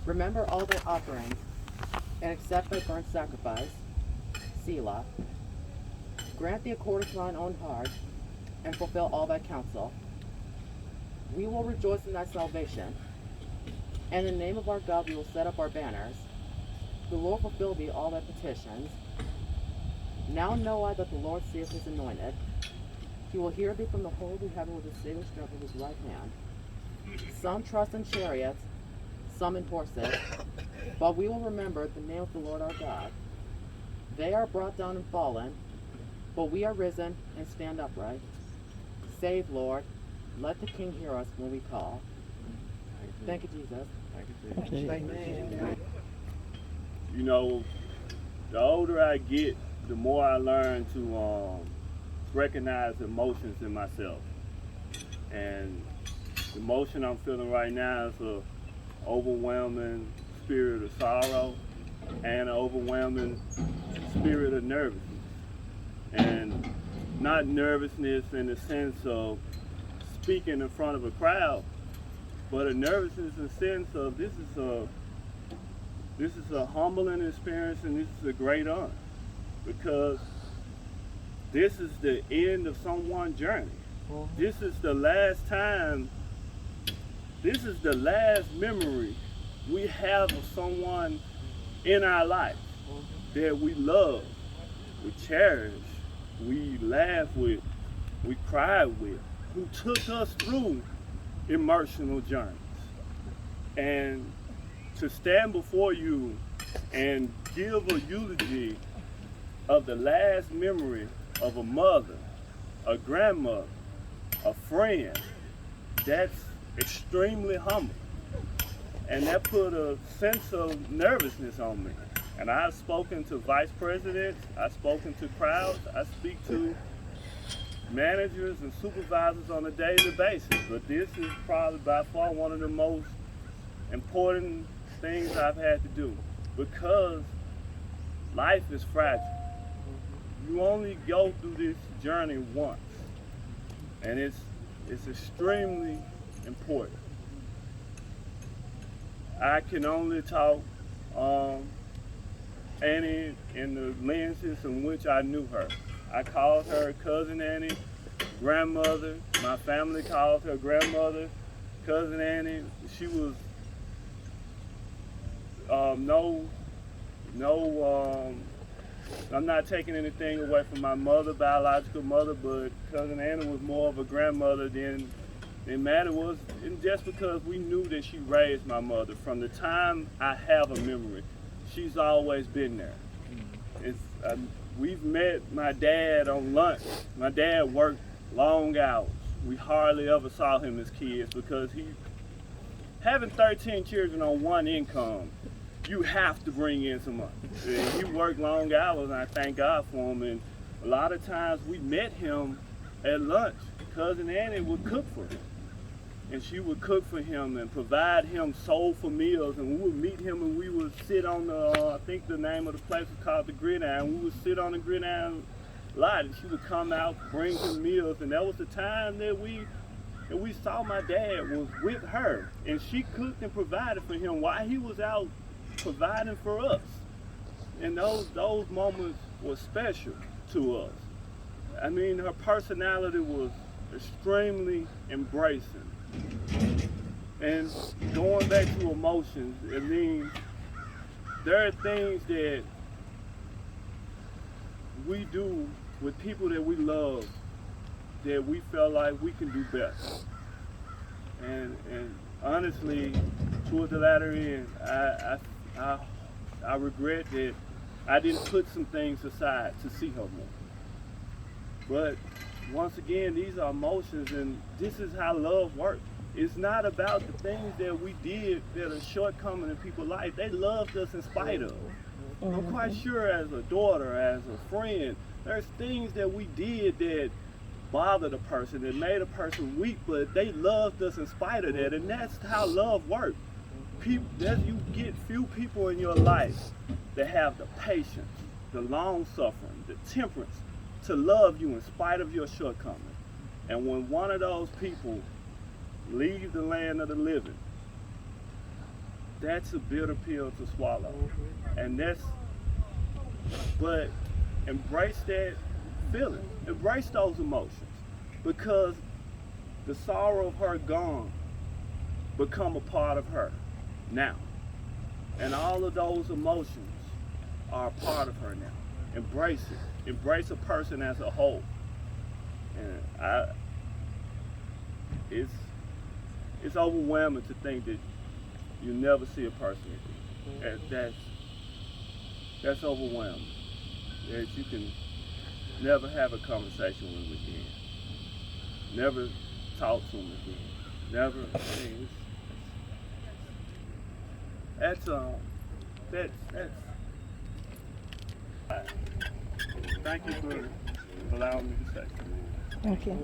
Remember all their offerings, and accept their burnt sacrifice. Selah. Grant thee according to thine own heart, and fulfill all thy counsel. We will rejoice in thy salvation, and in the name of our God we will set up our banners. The Lord fulfill thee all thy petitions. Now know I that the Lord seeth his anointed. He will hear thee from the holy heaven with the saving strength of his right hand. Some trust in chariots, some in horses, but we will remember the name of the Lord our God. They are brought down and fallen, but we are risen and stand upright. Save, Lord. Let the King hear us when we call. Thank you, Jesus. Thank you. Amen. You know, the older I get, the more I learn to recognize emotions in myself. And the emotion I'm feeling right now is a overwhelming spirit of sorrow and an overwhelming spirit of nervousness. And not nervousness in the sense of speaking in front of a crowd, but a nervousness in the sense of this is a humbling experience, and this is a great honor, because this is the end of someone's journey. This is the last time, this is the last memory we have of someone in our life that we love, we cherish, we laugh with, we cry with, who took us through emotional journeys. And to stand before you and give a eulogy of the last memory of a mother, a grandmother, a friend, that's extremely humble. And that put a sense of nervousness on me. And I've spoken to vice presidents, I've spoken to crowds, I speak to managers and supervisors on a daily basis. But this is probably by far one of the most important things I've had to do, because life is fragile. You only go through this journey once, and it's extremely important. I can only talk Annie in the lenses in which I knew her. I called her Cousin Annie, grandmother. My family called her grandmother, Cousin Annie. She was I'm not taking anything away from my mother, biological mother, but Cousin Annie was more of a grandmother than Maddie was, and just because we knew that she raised my mother. From the time I have a memory, she's always been there. We've met my dad on lunch. My dad worked long hours. We hardly ever saw him as kids, because having 13 children on one income, you have to bring in some money. And he worked long hours, and I thank God for him. And a lot of times we met him at lunch. Cousin Annie would cook for him. And she would cook for him and provide him soulful meals. And we would meet him, and we would sit on I think the name of the place was called the Gridiron. We would sit on the Gridiron lot, and she would come out, bring him meals. And that was the time that we saw my dad was with her. And she cooked and provided for him while he was out providing for us. And those moments were special to us. I mean, her personality was extremely embracing. And going back to emotions, I mean, there are things that we do with people that we love that we felt like we can do better. And honestly, towards the latter end, I regret that I didn't put some things aside to see her more. But once again, these are emotions, and this is how love works. It's not about the things that we did that are shortcoming in people's life. They loved us in spite of. I'm quite sure, as a daughter, as a friend, there's things that we did that bothered a person, that made a person weak, but they loved us in spite of that. And that's how love works. You get few people in your life that have the patience, the long suffering, the temperance to love you in spite of your shortcomings. And when one of those people leave the land of the living, that's a bitter pill to swallow. And but embrace that feeling, embrace those emotions, because the sorrow of her gone become a part of her now. And all of those emotions are a part of her now. Embrace it. Embrace a person as a whole. And it's overwhelming to think that you never see a person again. That's overwhelming. That you can never have a conversation with them again. Never talk to them again. Never. I mean, that's thank you for allowing me to say. Okay.